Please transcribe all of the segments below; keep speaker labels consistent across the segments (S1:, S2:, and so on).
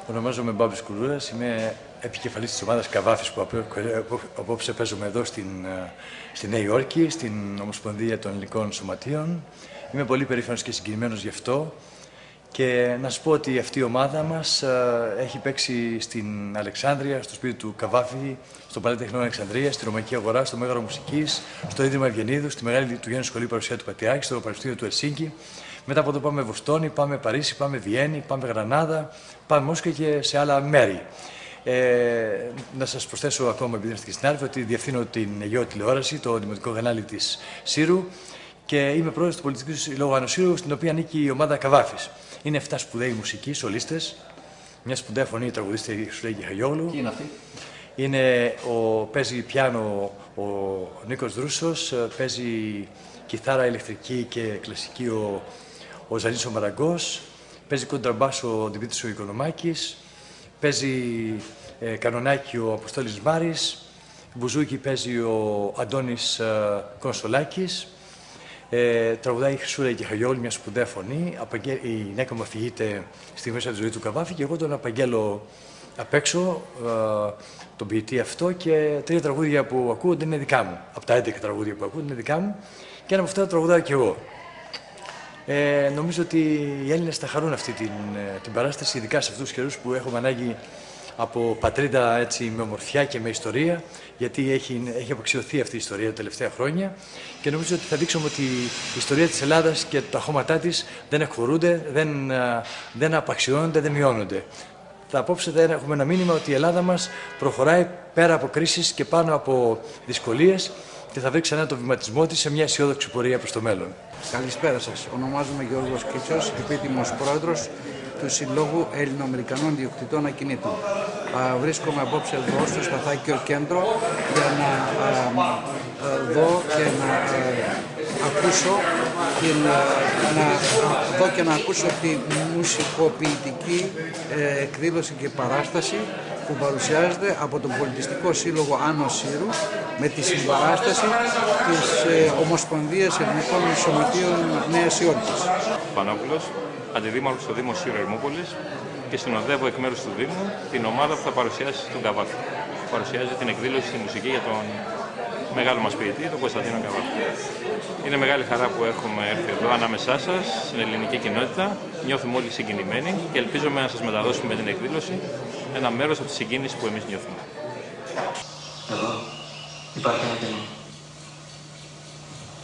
S1: Ονομάζομαι Μπάμπης Κουλούρας, είμαι επικεφαλής της ομάδας Καβάφης που απόψε παίζουμε εδώ στη Νέα Υόρκη, στην Ομοσπονδία των Ελληνικών Σωματείων. Είμαι πολύ περήφανος και συγκινημένος γι' αυτό και να σας πω ότι αυτή η ομάδα μας έχει παίξει στην Αλεξάνδρεια, στο σπίτι του Καβάφη, στο Παλάτι Τεχνών Αλεξανδρίας, στη Ρωμαϊκή Αγορά, στο Μέγαρο Μουσικής, στο Ίδρυμα Ευγενίδου, στη Μεγάλη Λειτουργιανή Σχολή Παρουσία του Πατριάρχη, στο Πανεπιστήμιο του Ελσίνκι. Μετά από εδώ πάμε Βοστόνη, πάμε Παρίσι, πάμε Βιέννη, πάμε Γρανάδα, πάμε Μόσχα και σε άλλα μέρη. Να σας προσθέσω ακόμα, επειδή είστε και συνάδελφοι, ότι διευθύνω την Αιγαίο Τηλεόραση, το δημοτικό κανάλι της Σύρου και είμαι πρόεδρος του Πολιτικού Συλλόγου Άνω Σύρου, στην οποία ανήκει η ομάδα Καβάφης. Είναι 7 σπουδαίοι μουσικοί, σολίστες, μια σπουδαία φωνή, τραγουδίστρια Σουλέγγι Χαγιόγλου.
S2: Τι είναι αυτή?
S1: Παίζει πιάνο ο Νίκος Δρούσος, παίζει κιθάρα ηλεκτρική και κλασική ο Ζανής ο Μαραγκός, παίζει κοντραμπάσο ο Δημήτρης ο Οικονομάκης, παίζει κανονάκι ο Αποστόλης Μάρης, μπουζούκι παίζει ο Αντώνης Κονσολάκης, τραγουδάει η Χρυσούλα και Χαγιόλη, μια σπουδαία φωνή. Η γυναίκα μου αφηγείται στη μέσα τη ζωή του Καβάφη και εγώ τον απαγγέλω απ' έξω, τον ποιητή αυτό, και 3 τραγούδια που ακούγονται είναι δικά μου. Από τα 11 τραγούδια που ακούγονται είναι δικά μου και ένα από αυτά τα τραγουδάω κι εγώ. Νομίζω ότι οι Έλληνες θα χαρούν αυτή την παράσταση, ειδικά σε αυτούς τους καιρούς που έχουμε ανάγκη από πατρίδα έτσι, με ομορφιά και με ιστορία, γιατί έχει απαξιωθεί αυτή η ιστορία τα τελευταία χρόνια και νομίζω ότι θα δείξουμε ότι η ιστορία της Ελλάδας και τα χώματά της δεν εκχωρούνται, δεν απαξιώνονται, δεν μειώνονται. Απόψε θα έχουμε ένα μήνυμα ότι η Ελλάδα μας προχωράει πέρα από κρίσεις και πάνω από δυσκολίες και θα βρει ξανά το βηματισμό της σε μια αισιόδοξη πορεία προς το μέλλον.
S3: Καλησπέρα σας. Ονομάζομαι Γιώργος Κίτσος, επίτιμος πρόεδρος του Συλλόγου Ελληνοαμερικανών Διοκτητών Ακινήτων. Βρίσκομαι απόψε εδώ στο Σταθάκιο Κέντρο για να δω και να ακούσω τη μουσικοποιητική εκδήλωση και παράσταση που παρουσιάζεται από τον Πολιτιστικό Σύλλογο Άνω Σύρου με τη συμπαράσταση της Ομοσπονδίας Ελληνικών Σωματείων Νέας Υόρκης.
S4: Πανόπουλος, αντιδήμαρχος στο Δήμο Σύρου Ερμούπολης και συνοδεύω εκ μέρους του Δήμου την ομάδα που θα παρουσιάσει τον Καβάφη. Παρουσιάζει την εκδήλωση στη μουσική για τον μεγάλο μας ποιητή, τον Κωνσταντίνο Καβάφη. Είναι μεγάλη χαρά που έχουμε έρθει εδώ ανάμεσά σας, στην ελληνική κοινότητα. Νιώθουμε όλοι συγκινημένοι και ελπίζουμε να σας μεταδώσουμε με την εκδήλωση ένα μέρος από τη συγκίνηση που εμείς νιώθουμε.
S5: Εδώ υπάρχει ένα κενό.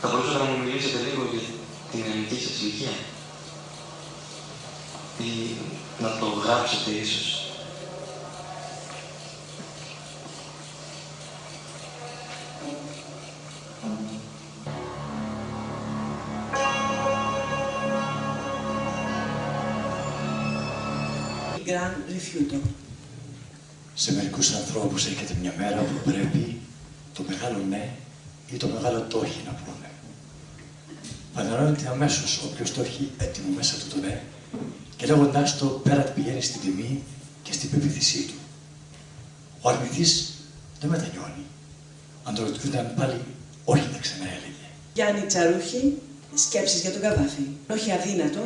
S5: Θα μπορούσατε να μου μιλήσετε λίγο για την ελληνική σας ηλικία ή να το γράψετε ίσως?
S6: Σε μερικούς ανθρώπους έρχεται μια μέρα που πρέπει το μεγάλο ναι ή το μεγάλο το όχι να πούνε. Φανερώνεται αμέσως όποιος το έχει έτοιμο μέσα του το ναι και λέγοντάς το πέρα του πηγαίνει στην τιμή και στην πεποίθησή του. Ο αρνητής δεν μετανιώνει. Αν το ρωτούνταν πάλι, όχι θα ξαναέλεγε.
S7: Γιάννη Τσαρούχη, σκέψεις για τον Καβάφη. Όχι αδύνατο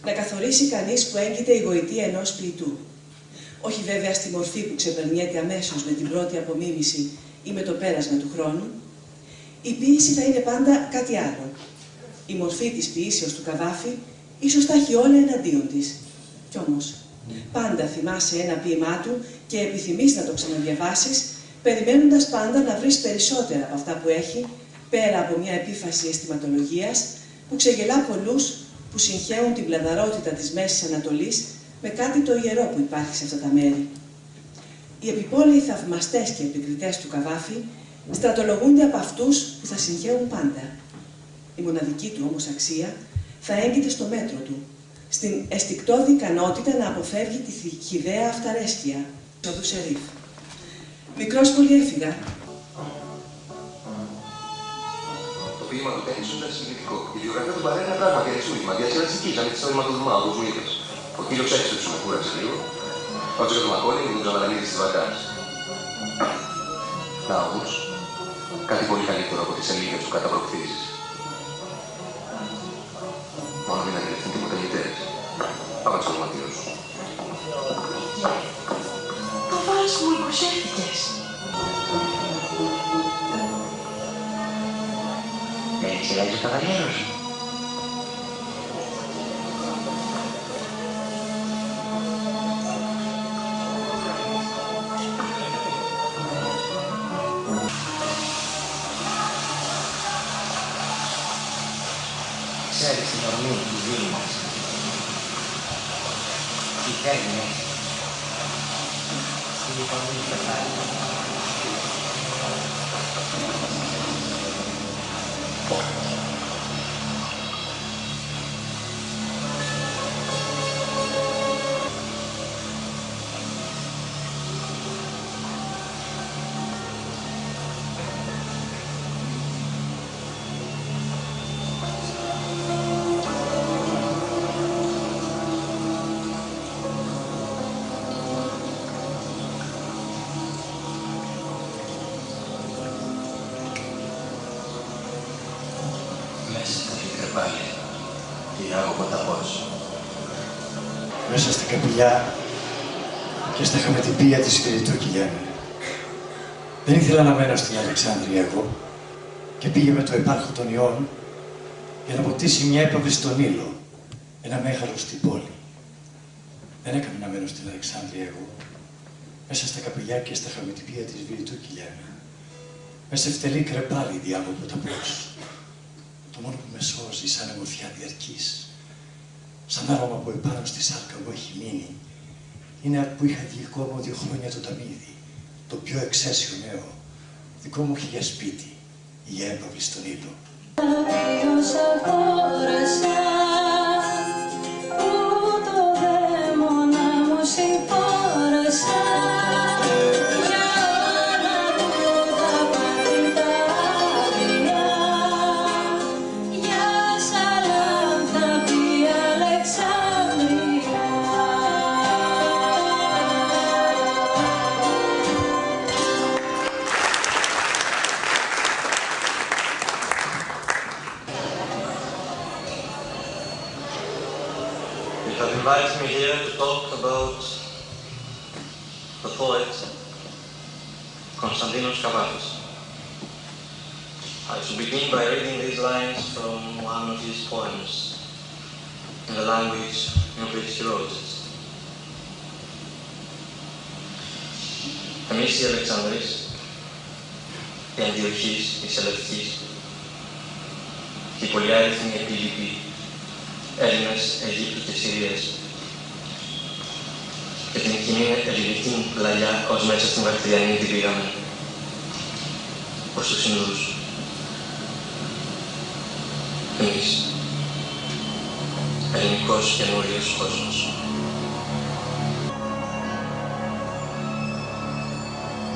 S7: να καθορίσει κανείς που έγκυται η γοητεία ενός ποιητού. Όχι βέβαια στη μορφή που ξεπερνιέται αμέσως με την πρώτη απομίμηση ή με το πέρασμα του χρόνου. Η ποίηση θα είναι πάντα κάτι άλλο. Η μορφή της ποιήσεως του Καβάφη ίσως τα έχει όλα εναντίον της. Κι όμως, πάντα θυμάσαι ένα ποίημά του και επιθυμείς να το ξαναδιαβάσεις, περιμένοντας πάντα να βρεις περισσότερα από αυτά που έχει, πέρα από μια επίφαση αισθηματολογίας που ξεγελά πολλούς που συγχαίουν την πλαδαρότητα της Μέσης Ανατολής με κάτι το ιερό που υπάρχει σε αυτά τα μέρη. Οι επιπόλαιοι θαυμαστές και επικριτές του Καβάφη στρατολογούνται από αυτούς που θα συγχαίουν πάντα. Η μοναδική του όμως αξία θα έγκυται στο μέτρο του, στην αισθηκτώδη ικανότητα να αποφεύγει τη χυδαία αυταρέσκεια του Σερίφ. Μικρός πολυέφυγα.
S5: Το ποίημα του Τένισου ήταν συγκινητικό. Η βιογραφία του παρέα είναι πράγματι ενισούγημα. Διασκεδαστική ήταν τη ιστορία του Δουμάου, του Ζουίκας. Ο κύριος έξω με κούρασε λίγο. Ο Τζέκο του Μακόλη με τον ξαναλαμίδι στις βακάνες. Να όμως, κάτι πολύ καλύτερο από τις σελίδες του κατά προκτήσεις. Μόνο μην αγγελθούν τίποτα μητέρες. Πάμε στο δωματίο σου.
S2: Άγιο Καβαλιέρος. Ξέρεις την ορμή του Δήμου μας. Τι θέλει στη λιπονή κεφάλι.
S6: Μέσα στην καπηλιά και στα χαμετυπία της Βηρητού κυλιάνε. Δεν ήθελα να μένω στην Αλεξάνδρεια εγώ και πήγε με το επάρχο των Ιών για να ποτίσει μια έπαυλη στον Ήλο, ένα μέγαρο στην πόλη. Δεν έκανα να μένω στην Αλεξάνδρεια εγώ. Μέσα στα καπηλιά και στα χαμετυπία της Βηρητού κυλιάνε. Μέσα φτελή κρεπάλι διάβολο τα πώς. Το μόνο που με σώζει σαν ομορφιά διαρκής, σαν άρωμα που επάνω στη σάρκα μου έχει μείνει, είναι που είχα δικό μου 2 χρόνια το ταμίδι, το πιο εξαίσιο νέο, δικό μου για σπίτι, για έπαυλη στον ήλιο.
S8: Invited me here to talk about the poet Konstantinos Kavafis. I shall begin by reading these lines from one of his poems in the language in which he wrote it. Εμείς οι Αλεξανδρείς, οι Αντιοχείς, οι Σελευτικείς, οι πολυάριθμοι επίλοιποι, Έλληνες, Αιγύπτου και Συρίας, και την κοινή ελληνική λαλιά ως μέσα στην Βακτηριανή την πήγαμε, ως τους Ινδούς. Εμείς, ελληνικός καινούριος κόσμος.